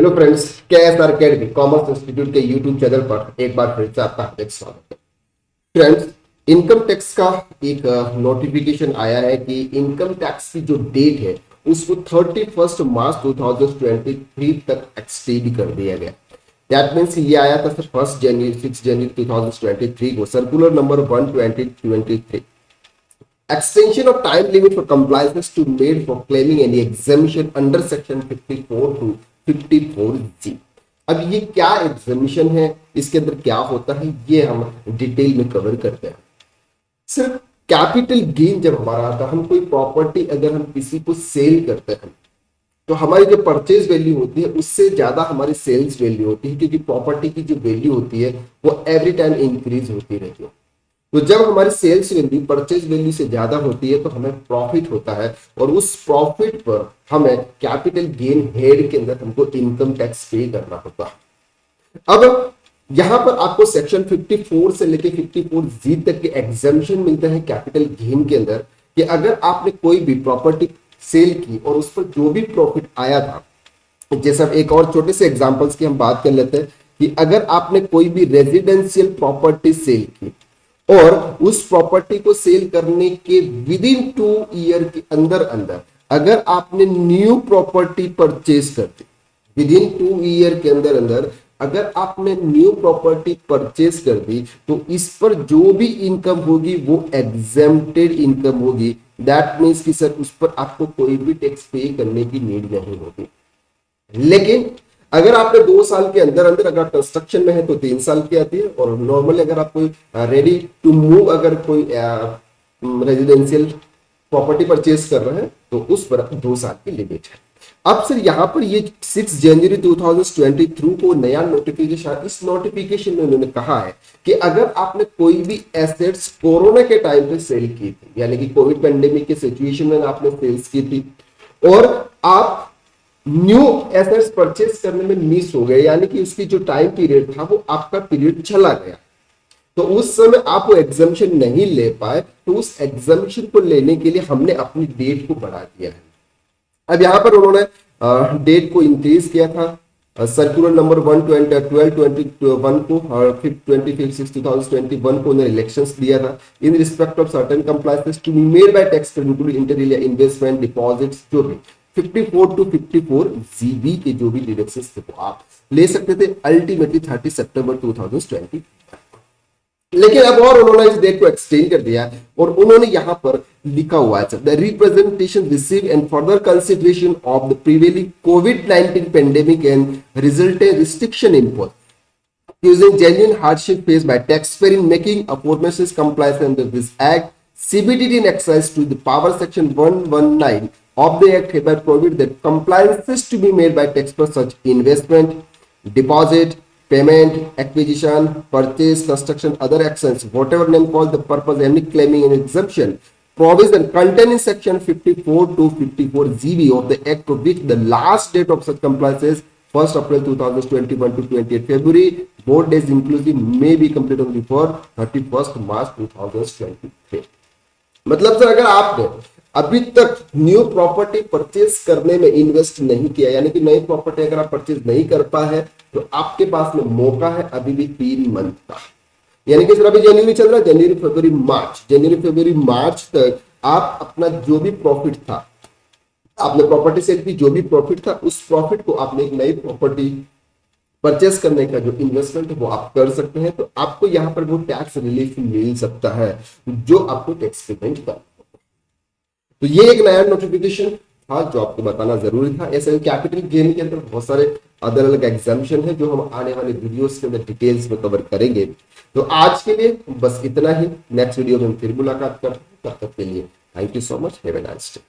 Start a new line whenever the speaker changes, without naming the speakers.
Hello friends, KSR academy commerce institute के YouTube channel पर एक बार फिर से आपका हार्दिक स्वागत है। फ्रेंड्स, इनकम टैक्स का एक नोटिफिकेशन आया है कि इनकम टैक्स की जो डेट है उसको 31 मार्च 2023 तक एक्सटेंड कर दिया गया। दैट मीन्स ये आया था सर 6 जनवरी 2023 को, circular number 1/2023। Extension of time limit for compliance to made for claiming any exemption under section 54 to 54G। अब ये क्या एग्जामिशन है, इसके अंदर क्या होता है, ये हम डिटेल में कवर करते हैं। सिर्फ कैपिटल गेन जब हमारा आता है, हम कोई प्रॉपर्टी अगर हम किसी को सेल करते हैं तो हमारी जो परचेज वैल्यू होती है उससे ज्यादा हमारी सेल्स वैल्यू होती है, क्योंकि प्रॉपर्टी की जो वैल्यू होती है वो एवरी टाइम इंक्रीज होती रहती है। तो जब हमारी सेल्स वैल्यू परचेज वैल्यू से ज्यादा होती है तो हमें प्रॉफिट होता है, और उस प्रॉफिट पर हमें कैपिटल गेन हेड के अंदर हमको इनकम टैक्स पे करना होता है। अब यहां पर आपको सेक्शन 54 से लेके 54G तक के एग्जाम्पशन मिलते हैं कैपिटल गेन के अंदर, कि अगर आपने कोई भी प्रॉपर्टी सेल की और उस पर जो भी प्रॉफिट आया था, जैसे एक और छोटे से एग्जांपल्स की हम बात कर लेते हैं कि अगर आपने कोई भी रेजिडेंशियल प्रॉपर्टी सेल की और उस प्रॉपर्टी को सेल करने के विद इन 2 ईयर के अंदर अंदर अगर आपने न्यू प्रॉपर्टी परचेज कर दी, विद इन 2 ईयर के अंदर अंदर अगर आपने न्यू प्रॉपर्टी परचेज कर दी, तो इस पर जो भी इनकम होगी वो एग्जेम्प्टेड इनकम होगी। दैट मीन्स कि सर उस पर आपको कोई भी टैक्स पे करने की नीड नहीं होगी। लेकिन अगर आपने 2 साल के अंदर अंदर अगर कंस्ट्रक्शन में है तो 3 साल की आती है, और नॉर्मली अगर आप कोई रेडी टू मूव अगर कोई रेजिडेंशियल प्रॉपर्टी परचेज कर रहे हैं तो उस पर 2 साल की लिमिट है। अब सर यहाँ पर ये 6 जनवरी 2023 को नया नोटिफिकेशन, इस नोटिफिकेशन में उन्होंने कहा है कि अगर आपने कोई भी एसेट्स कोरोना के टाइम पे सेल की थी, यानी कि कोविड पेंडेमिक के सिचुएशन में आपने सेल्स की थी और आप न्यू एसेट्स परचेज करने में मिस हो गए, यानी कि उसकी जो टाइम पीरियड था वो आपका पीरियड चला गया, तो उस समय आप वो एग्जाम्पशन नहीं ले पाए, तो उस एग्जाम्पशन को लेने के लिए हमने अपनी डेट को बढ़ा दिया है। अब यहां पर उन्होंने डेट को इंक्रीज किया था, सर्कुलर नंबर 1/12/2021 को और 25/6/2021 को उन्होंने इलेक्शंस दिया था in respect of certain compliances to be made by tax including inter alia investment deposits, जो भी 54 to 54GB के जो भी डिडक्शंस थे वो आप ले सकते थे अल्टीमेटली 30 सितंबर 2020। लेकिन अब और उन्होंने इस डेट को एक्सटेंड कर दिया और उन्होंने यहां पर लिखा हुआ है the representation receive and further consideration of the prevailing covid pandemic and resultant restriction imposed using genuine hardship faced by taxpayer in making aforementioned compliance under this act, CBDT in exercise to the power section 119 of the act hereby prohibit that compliances to be made by taxpayer such investment, deposit, payment, acquisition, purchase, construction, other actions, whatever name called the purpose any claiming an exemption provision contained in section 54 to 54GB of the act of which the last date of such compliances 1st April 2021 to 28 February, both days inclusive, may be completed only for 31st March 2023। मतलब sir अगर आपने अभी तक new property purchase करने में invest नहीं किया, यानी कि नई प्रॉपर्टी अगर आप परचेज नहीं कर पाए हैं, तो आपके पास में मौका है अभी भी 3 मंथ का, यानी कि सर अभी जनवरी चल रहा है, जनवरी फरवरी मार्च तक आप अपना जो भी प्रॉफिट था, आपने प्रॉपर्टी सेल की जो भी प्रॉफिट था, उस प्रॉफिट को आपने एक नई प्रॉपर्टी परचेस करने का जो इन्वेस्टमेंट है वो आप कर सकते हैं, तो आपको यहाँ पर वो टैक्स रिलीफ मिल सकता है जो आपको टैक्स पेमेंट कर। तो ये एक नया नोटिफिकेशन था जो आपको बताना जरूरी था। ऐसे कैपिटल गेन के अंदर बहुत सारे अलग अलग एग्जाम्पशन है जो हम आने वाले वीडियोस के अंदर डिटेल्स में कवर करेंगे। तो आज के लिए बस इतना ही, नेक्स्ट वीडियो में फिर मुलाकात करते हैं, तब तक के लिए thank you so much, have a nice day.